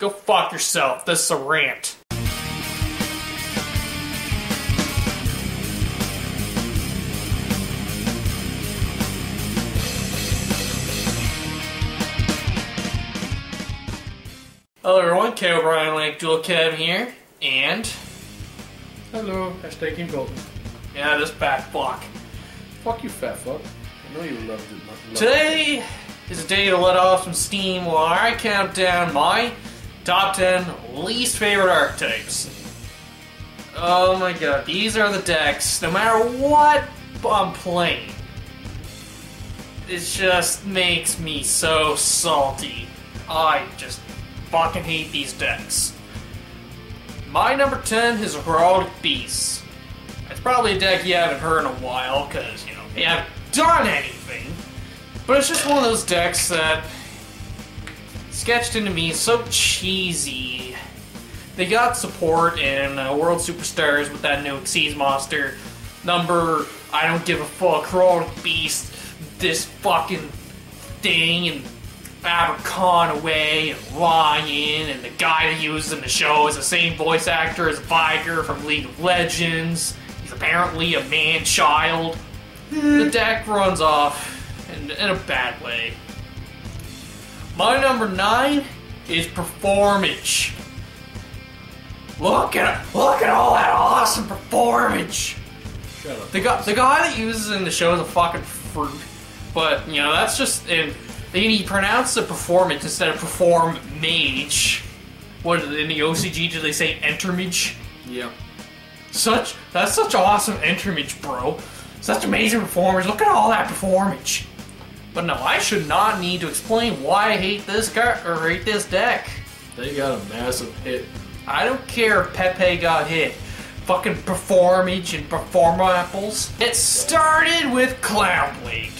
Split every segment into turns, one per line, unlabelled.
Go fuck yourself. This is a rant. Hello everyone, Keh O Brien, Atlantic Duel Academy here, and...
Hello, hashtag Team Golden.
yeah, this fat fuck.
Fuck you, fat fuck. I know you loved it.
Today is a day to let off some steam while I count down my top 10 least favorite archetypes. Oh my god, these are the decks, no matter what I'm playing. It just makes me so salty. I just fucking hate these decks. My number 10 is Heraldic Beasts. It's probably a deck you haven't heard in a while, because, you know, they haven't done anything. But it's just one of those decks that sketched into me so cheesy. They got support in World Superstars with that new Xyz monster. Number, I don't give a fuck, Heraldic Beast, this fucking thing, and Abercon away, and Ryan, and the guy that uses in the show is the same voice actor as Viger from League of Legends. He's apparently a man-child. The deck runs off in a bad way. My number 9 is Performage. Look at all that awesome Performage.
Shut up.
The guy that uses in the show is a fucking fruit, but you know that's just he pronounced the Performance instead of Perform Mage. What in the OCG do they say Entermage?
Yeah.
That's such awesome Entermage, bro. Such amazing performance. Look at all that Performage. But no, I should not need to explain why I hate this card or hate this deck.
They got a massive hit.
I don't care if Pepe got hit. Fucking Performage and Performapples. It started with Cloudblade.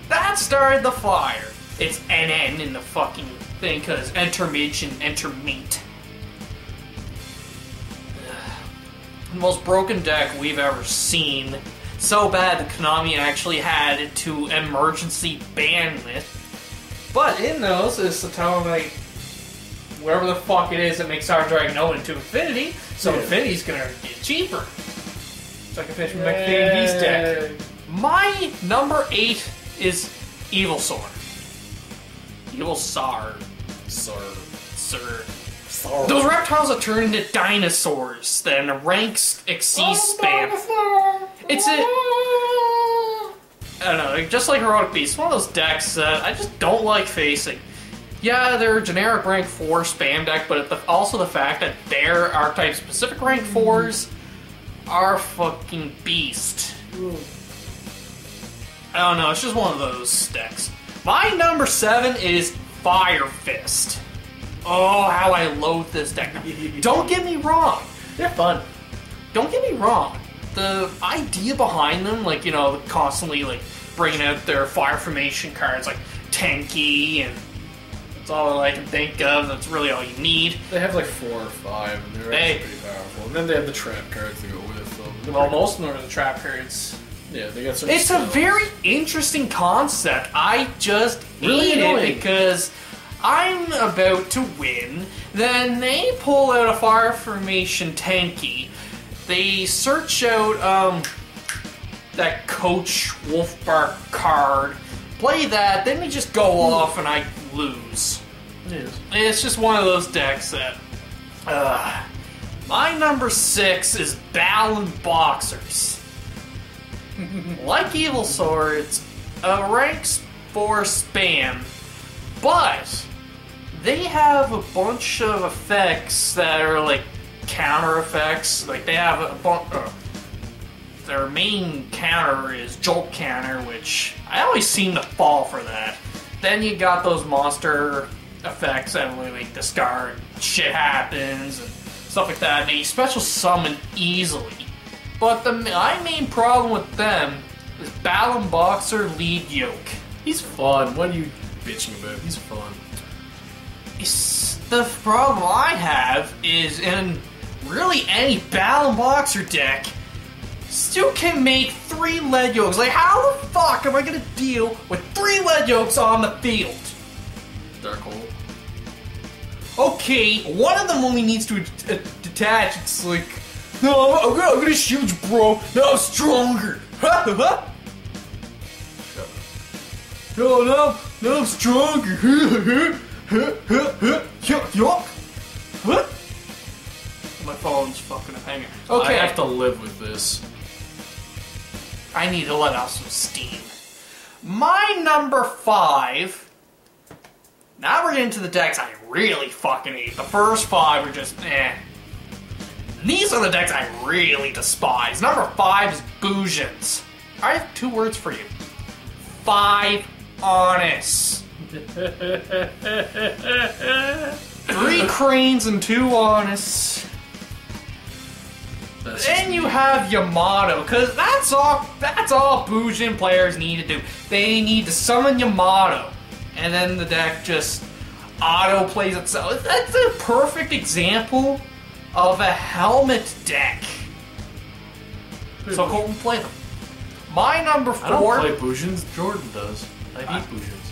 That started the fire. It's NN in the fucking thing because Entermage and Entermeat. The most broken deck we've ever seen. So bad that Konami actually had it to emergency ban it. But in those is the time like whatever the fuck it is that makes our Dragon into Infinity, so yeah. Infinity's gonna get cheaper. So I can finish with my Beast deck. My number 8 is Evil Sword. Evil Sard. Sir. Those reptiles that turn into dinosaurs, then ranks exceed spam. It's a... I don't know, just like Heroic Beast, one of those decks that I just don't like facing. Yeah, they're a generic rank 4 spam deck, but also the fact that their archetype specific rank 4s are fucking beast. I don't know, it's just one of those decks. My number 7 is Fire Fist. Oh, how I loathe this deck. Don't get me wrong. They're fun. Don't get me wrong. The idea behind them, like, you know, constantly, like, bringing out their Fire Formation cards, like Tenki, and that's all I can think of. That's really all you need.
They have, like, 4 or 5, and they're actually pretty powerful. And then they have the trap cards to go with them.
Well, most of them are the trap cards.
Yeah, they got some.
It's a very interesting concept. I just hate it because I'm about to win, then they pull out a Fire Formation Tenki, they search out that Coach Wolfbark card, play that, then we just go off and I lose.
Yes.
It's just one of those decks that... My number 6 is Battling Boxers. Like Evil Swords, ranks 4 spam, but they have a bunch of effects that are like counter effects. Like they have a bunch. Their main counter is Jolt Counter, which I always seem to fall for that. Then you got those monster effects that when they discard, shit happens and stuff like that. And they special summon easily. But my main problem with them is Battling Boxer Lead Yoke.
He's fun. What are you bitching about? He's fun.
The problem I have is in really any Battling Boxer deck, Stu can make 3 lead yokes. Like, how the fuck am I gonna deal with 3 lead yokes on the field?
Dark Hole.
Okay, one of them only needs to detach. It's like, no, I'm gonna shoot you, bro. No, I'm stronger. No, I'm stronger. What? My phone's fucking hanging. Okay,
I have to live with this.
I need to let out some steam. My number 5. Now we're getting to the decks I really fucking hate. The first 5 are just eh. These are the decks I really despise. Number 5 is Boojins. I have 2 words for you. 5 honest. 3 cranes and 2 honest. Then you have Yamato, because that's all Boojin players need to do. They need to summon Yamato, and then the deck just auto-plays itself. That's a perfect example of a helmet deck. So Colton, play them. My number 4...
I don't play Boojins, Jordan does. I hate Boojins.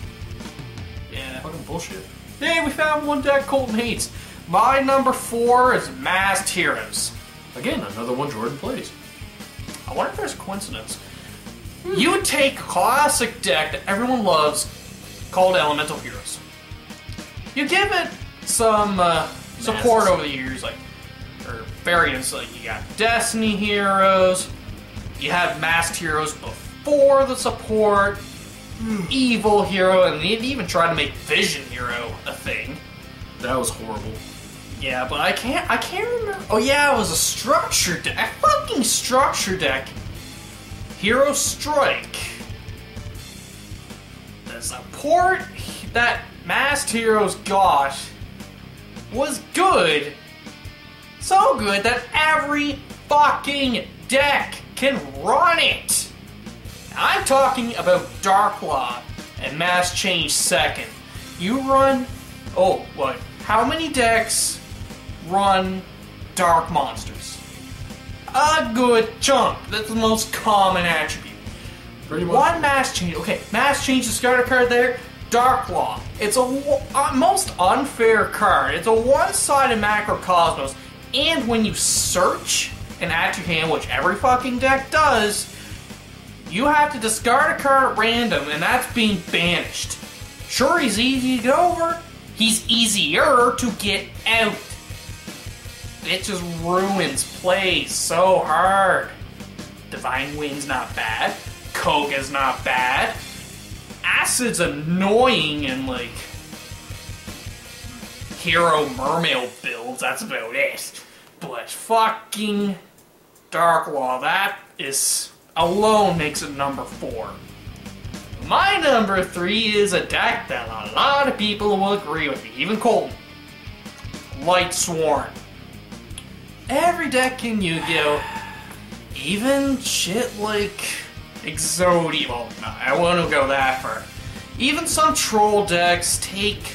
Yeah.
Fucking bullshit.
Hey, we found one deck Colton hates. My number 4 is Masked Heroes.
Again, another one Jordan plays.
I wonder if there's a coincidence. You take a classic deck that everyone loves called Elemental Heroes. You give it some support over the years, like, or variants, like you got Destiny Heroes, you have Masked Heroes before the support, Evil Hero, and they even tried to make Vision Hero a thing.
That was horrible.
Yeah, but I can't remember. Oh yeah, it was a structure deck. A fucking structure deck. Hero Strike. The support that Masked Heroes got was good. So good that every fucking deck can run it. I'm talking about Dark Law and Mass Change 2nd. You run... Oh, what? How many decks run Dark Monsters? A good chunk. That's the most common attribute.
Pretty much.
One Mass Change. Okay, Mass Change, discard a card there. Dark Law. It's a most unfair card. It's a one-sided macrocosmos. And when you search and add to your hand, which every fucking deck does, you have to discard a card at random, and that's being banished. Sure, he's easy to get over. He's easier to get out. It just ruins plays so hard. Divine Wind's not bad. Koga's not bad. Acid's annoying and like Hero Mermail builds, that's about it. But fucking Dark Law, that is alone makes it number 4. My number 3 is a deck that a lot of people will agree with me, even Colton. Light Sworn. Every deck in Yu-Gi-Oh! Even shit like Exodia. Well, no, I won't go that far. Even some troll decks take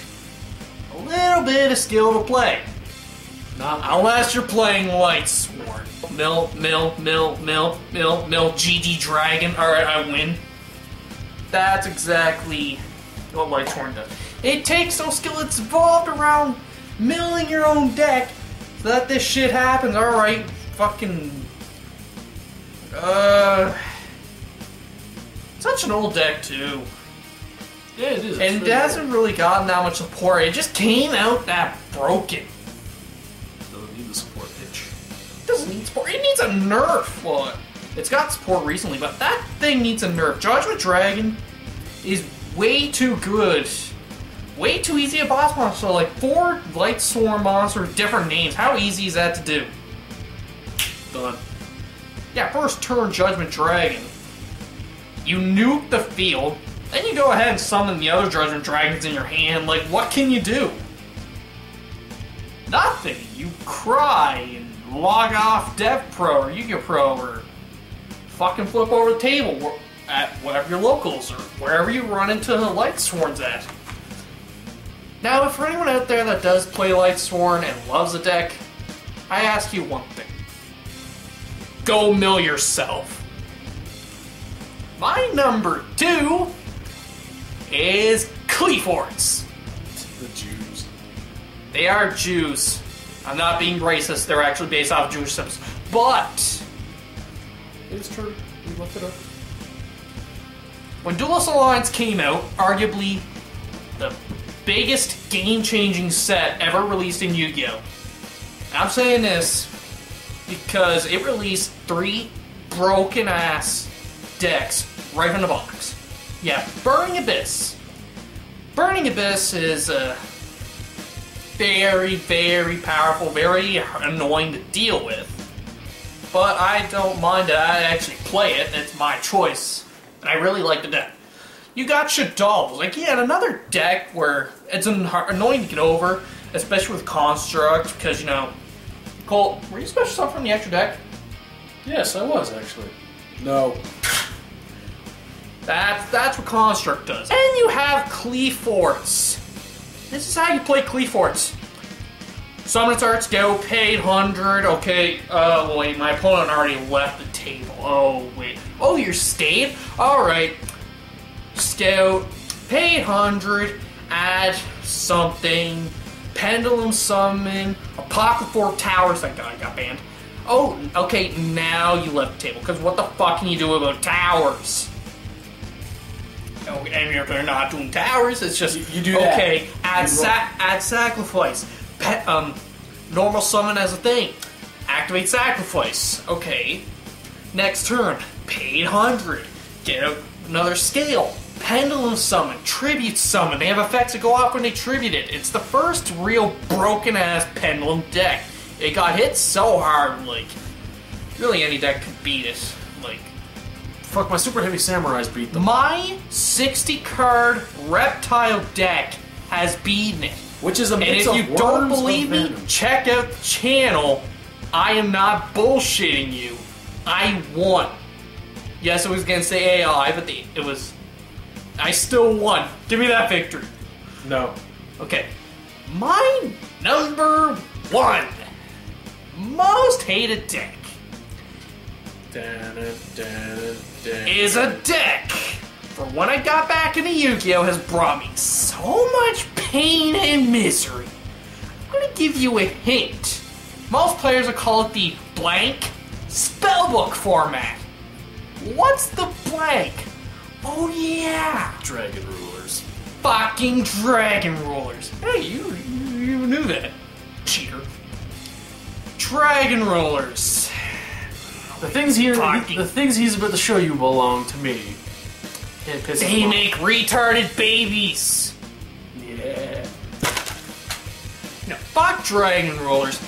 a little bit of skill to play. Not unless you're playing Light Sworn. Mill, GD Dragon. Alright, I win. That's exactly what Light Sworn does. It takes some skill. It's evolved around milling your own deck so that this shit happens. Alright, fucking... Such an old deck, too.
Yeah, it is.
And it hasn't really gotten that much support. It just came out that broken.
Doesn't need the support, bitch.
It doesn't need support. It needs a nerf. Well, it's got support recently, but that thing needs a nerf. Judgment Dragon is way too good. Way too easy a boss monster. So, like, 4 Light Sworn monsters with different names. How easy is that to do?
Done.
Yeah, first turn Judgment Dragon. You nuke the field. Then you go ahead and summon the other Judgment Dragons in your hand. Like, what can you do? Nothing. You cry and log off Dev Pro or Yu-Gi-Oh! Pro or fucking flip over the table at whatever your locals or wherever you run into Light Sworns at. Now, for anyone out there that does play Light Sworn and loves the deck, I ask you one thing. Go mill yourself. My number 2 is Cleaforts.
The Jews.
They are Jews. I'm not being racist. They're actually based off Jewish symbols. But
It's true. We looked it up.
when Duelist Alliance came out, arguably the biggest game-changing set ever released in Yu-Gi-Oh! I'm saying this because it released 3 broken-ass decks right from the box. Yeah, Burning Abyss. Burning Abyss is very, very powerful, very annoying to deal with. But I don't mind it. I actually play it. It's my choice. And I really like the deck. You got Shaddoll. Like, yeah, another deck where it's annoying to get over, especially with Construct, because, you know... Cole, were you special stuff from the extra deck?
Yes, I was, actually. No.
That's what Construct does. And you have Cleaforts. This is how you play Cleaforts. Summon its Arts, go, paid 100, okay, wait, my opponent already left the table. Oh, wait. Oh, you're stayed? Alright. Scout, paid 100, add something, Pendulum Summon, Apocryphal Towers, that guy got banned. Oh, okay, now you left the table, because what the fuck can you do about towers? Oh, and if they're not doing towers, it's just,
you do that.
Okay, add Sacrifice. Normal summon as a thing. Activate Sacrifice. Okay. Next turn, paid 100. Get another scale. Pendulum Summon. Tribute Summon. They have effects that go off when they tribute it. It's the first real broken-ass Pendulum deck. It got hit so hard, like, really any deck could beat it. Like,
Fuck, my Super Heavy Samurais beat them.
my 60-card Reptile deck has beaten it.
Which is a
And
mix
if
of
you don't
worms
believe
with
me,
venom.
check out the channel. I am not bullshitting you. I won. Yes, it was against the AI, but it was... I still won. Give me that victory.
No.
Okay. My number 1 most hated deck is a deck for when I got back into Yu-Gi-Oh! Has brought me so much pain and misery. I'm gonna give you a hint. Most players will call it the blank spellbook format. What's the blank? Oh yeah!
Dragon Rulers.
Fucking Dragon Rulers. Hey, you knew that. Cheater. Dragon Rulers.
The things
Fucking-
the things he's about to show you belong to me. It pisses
They
him off.
make retarded babies.
Yeah.
No, fuck Dragon Rulers.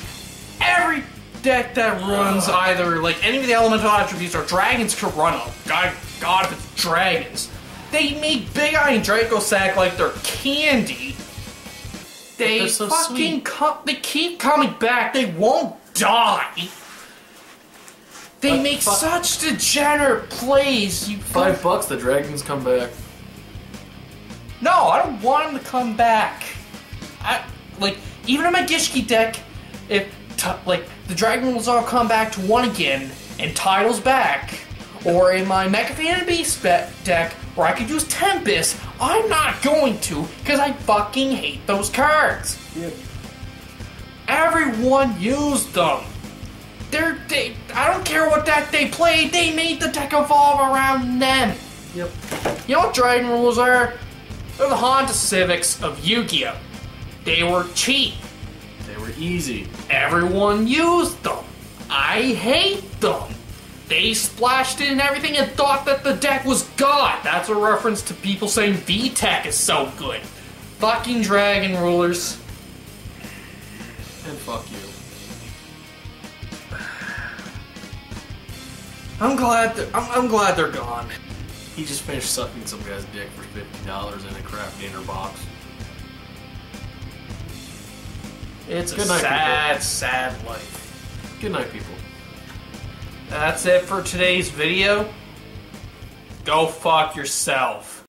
Every deck that runs either like any of the elemental attributes or dragons could run them. God, if it's dragons. They make Big Eye and Draco Sack like they're candy. They
They're so
fucking they keep coming back. They won't die. They
But
make
fuck-
such degenerate plays. You
$5, the dragons come back.
No, I don't want him to come back. Even in my Gishki deck, if the Dragon will all come back to 1 again and titles back, or in my Mecha Fan Beast deck where I could use Tempest, I'm not going to because I fucking hate those cards.
Yep.
Everyone used them. I don't care what deck they played. They made the deck evolve around them.
Yep.
You know what Dragon Rules are? They're the Honda Civics of Yu-Gi-Oh! They were cheap.
They were easy.
Everyone used them. I hate them. They splashed it and everything and thought that the deck was God. That's a reference to people saying VTech is so good. Fucking Dragon Rulers.
And fuck you.
I'm glad they're gone.
He just finished sucking some guy's dick for $50 in a crap dinner box.
It's a
Good night,
sad life.
Good night, people.
That's it for today's video. Go fuck yourself.